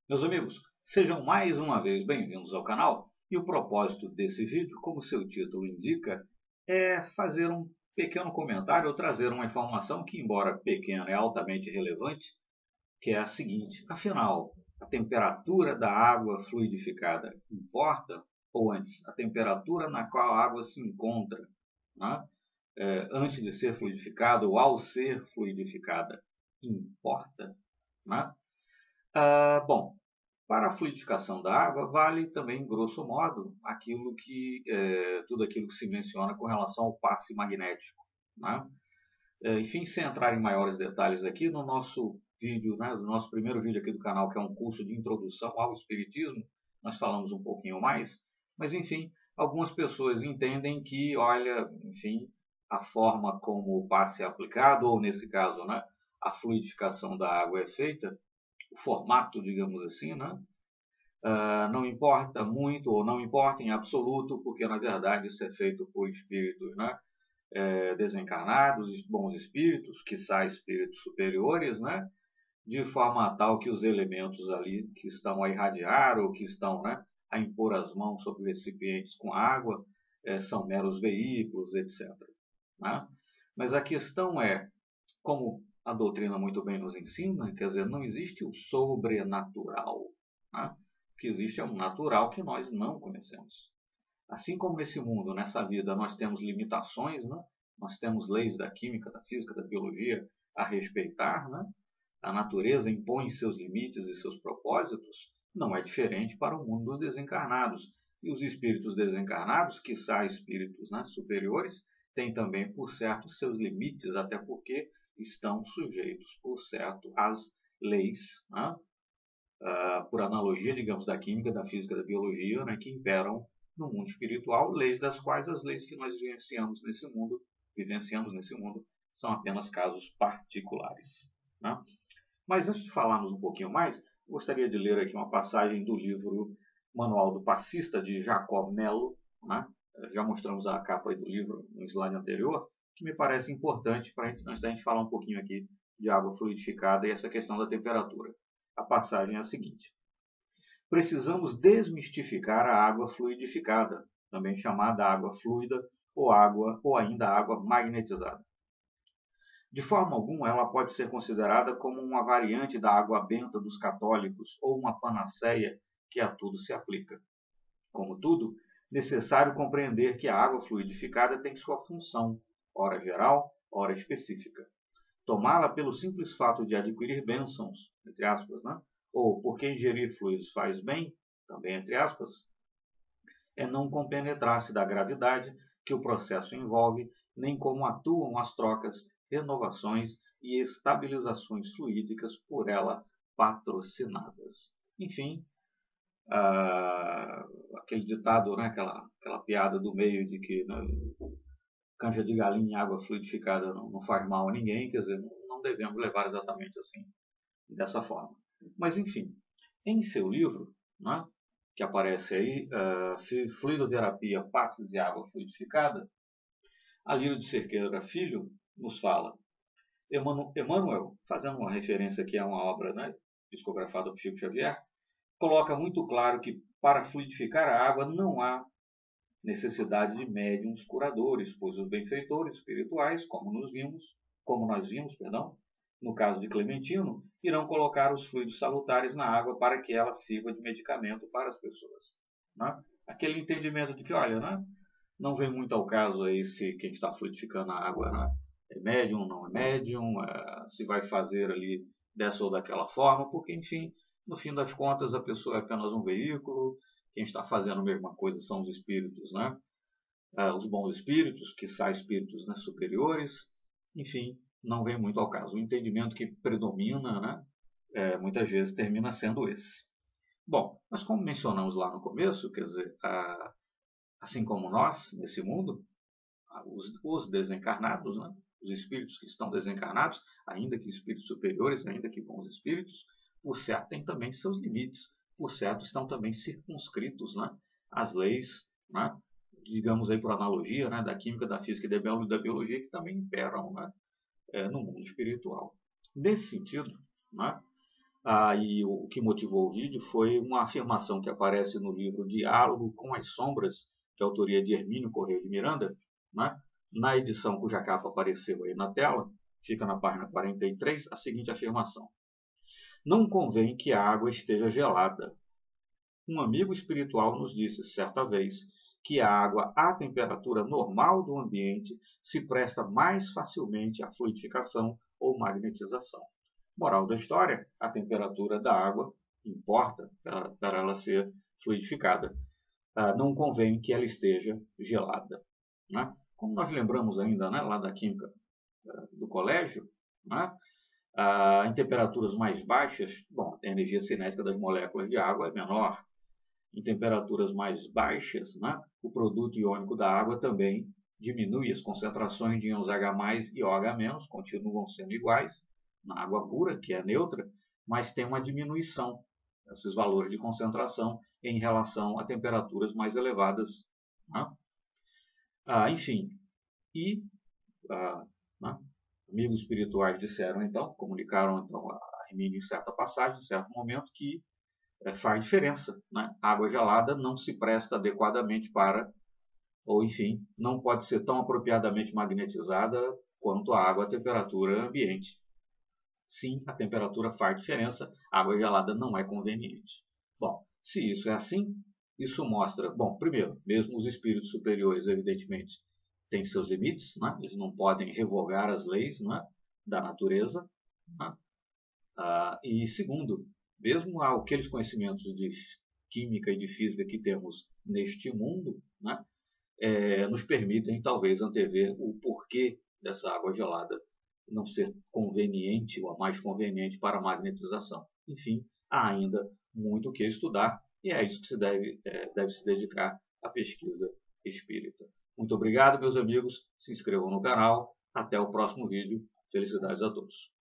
Meus amigos, sejam mais uma vez bem-vindos ao canal e o propósito desse vídeo, como seu título indica, é fazer um pequeno comentário ou trazer uma informação que, embora pequena, é altamente relevante, que é a seguinte: afinal, a temperatura da água fluidificada importa? Ou antes, a temperatura na qual a água se encontra, né, antes de ser fluidificada ou ao ser fluidificada, importa? Né? Bom, para a fluidificação da água, vale também, grosso modo, tudo aquilo que se menciona com relação ao passe magnético. Né? Enfim, sem entrar em maiores detalhes aqui, no nosso vídeo, no nosso primeiro vídeo aqui do canal, que é um curso de introdução ao Espiritismo, nós falamos um pouquinho mais, mas enfim, algumas pessoas entendem que, olha, enfim, a forma como o passe é aplicado, ou nesse caso, a fluidificação da água é feita, o formato, digamos assim, não importa muito ou não importa em absoluto, porque na verdade isso é feito por espíritos desencarnados, bons espíritos, quiçá espíritos superiores, de forma tal que os elementos ali que estão a irradiar ou que estão a impor as mãos sobre recipientes com água são meros veículos, etc. Né? Mas a questão é, como a doutrina muito bem nos ensina, quer dizer, não existe o sobrenatural. Né? O que existe é um natural que nós não conhecemos. Assim como nesse mundo, nessa vida, nós temos limitações, nós temos leis da química, da física, da biologia a respeitar, a natureza impõe seus limites e seus propósitos, não é diferente para o mundo dos desencarnados. E os espíritos desencarnados, quiçá espíritos superiores, têm também, por certo, seus limites, até porque estão sujeitos, por certo, às leis, por analogia, digamos, da química, da física, da biologia, que imperam no mundo espiritual, leis das quais as leis que nós vivenciamos nesse mundo são apenas casos particulares. Né? Mas antes de falarmos um pouquinho mais, gostaria de ler aqui uma passagem do livro Manual do Passista, de Jacob Mello. Já mostramos a capa do livro no slide anterior, que me parece importante para antes da gente falar um pouquinho aqui de água fluidificada e essa questão da temperatura. A passagem é a seguinte: precisamos desmistificar a água fluidificada, também chamada água fluida ou ainda água magnetizada. De forma alguma, ela pode ser considerada como uma variante da água benta dos católicos ou uma panaceia que a tudo se aplica. Como tudo, necessário compreender que a água fluidificada tem sua função, ora geral, ora específica. Tomá-la pelo simples fato de adquirir bênçãos, entre aspas, ou porque ingerir fluidos faz bem, também entre aspas, é não compenetrar-se da gravidade que o processo envolve, nem como atuam as trocas, renovações e estabilizações fluídicas por ela patrocinadas. Enfim, aquele ditado, aquela piada do meio de que canja de galinha em água fluidificada não faz mal a ninguém, quer dizer, não devemos levar exatamente assim, dessa forma. Mas, enfim, em seu livro, que aparece aí, Fluidoterapia, Passes e Água Fluidificada, Alírio de Cerqueira Filho nos fala: Emmanuel, fazendo uma referência aqui a uma obra discografada por Chico Xavier, coloca muito claro que para fluidificar a água não há necessidade de médiuns curadores, pois os benfeitores espirituais, como nós vimos, no caso de Clementino, irão colocar os fluidos salutares na água para que ela sirva de medicamento para as pessoas. Aquele entendimento de que, olha, não vem muito ao caso aí se quem está fluidificando a água é médium, não é médium, se vai fazer ali dessa ou daquela forma, porque, enfim, no fim das contas, a pessoa é apenas um veículo, quem está fazendo a mesma coisa são os espíritos, os bons espíritos, quiçá espíritos superiores, enfim, não vem muito ao caso. O entendimento que predomina, muitas vezes termina sendo esse. Bom, mas como mencionamos lá no começo, quer dizer, assim como nós, nesse mundo, os desencarnados, os espíritos que estão desencarnados, ainda que espíritos superiores, ainda que bons espíritos, por certo, têm também seus limites, por certo, estão também circunscritos às leis, digamos aí por analogia, da química, da física e da biologia, que também imperam no mundo espiritual. Nesse sentido, E o que motivou o vídeo foi uma afirmação que aparece no livro Diálogo com as Sombras, de autoria de Hermínio Corrêa de Miranda, né? Na edição cuja capa apareceu aí na tela, fica na página 43, a seguinte afirmação: não convém que a água esteja gelada. Um amigo espiritual nos disse certa vez que a água à temperatura normal do ambiente se presta mais facilmente à fluidificação ou magnetização. Moral da história, a temperatura da água importa para ela ser fluidificada. Não convém que ela esteja gelada. Né? Como nós lembramos ainda, né, lá da química do colégio, né, em temperaturas mais baixas, bom, a energia cinética das moléculas de água é menor. Em temperaturas mais baixas, né, o produto iônico da água também diminui. As concentrações de íons H+, e OH- continuam sendo iguais na água pura, que é neutra, mas tem uma diminuição desses valores de concentração em relação a temperaturas mais elevadas. Né? Enfim, né, amigos espirituais disseram então, comunicaram então a Hermínio em certa passagem, em certo momento, que faz diferença. Né? A água gelada não se presta adequadamente para, ou enfim, não pode ser tão apropriadamente magnetizada quanto a água à temperatura ambiente. Sim, a temperatura faz diferença, a água gelada não é conveniente. Bom, se isso é assim, isso mostra, bom, primeiro, mesmo os espíritos superiores, evidentemente, têm seus limites, né? Eles não podem revogar as leis, né, da natureza. Né? E segundo, mesmo aqueles conhecimentos de química e de física que temos neste mundo, né, nos permitem talvez antever o porquê dessa água gelada não ser conveniente ou a mais conveniente para a magnetização. Enfim, há ainda muito o que estudar e é isso que se deve se dedicar à pesquisa espírita. Muito obrigado, meus amigos. Se inscrevam no canal. Até o próximo vídeo. Felicidades a todos.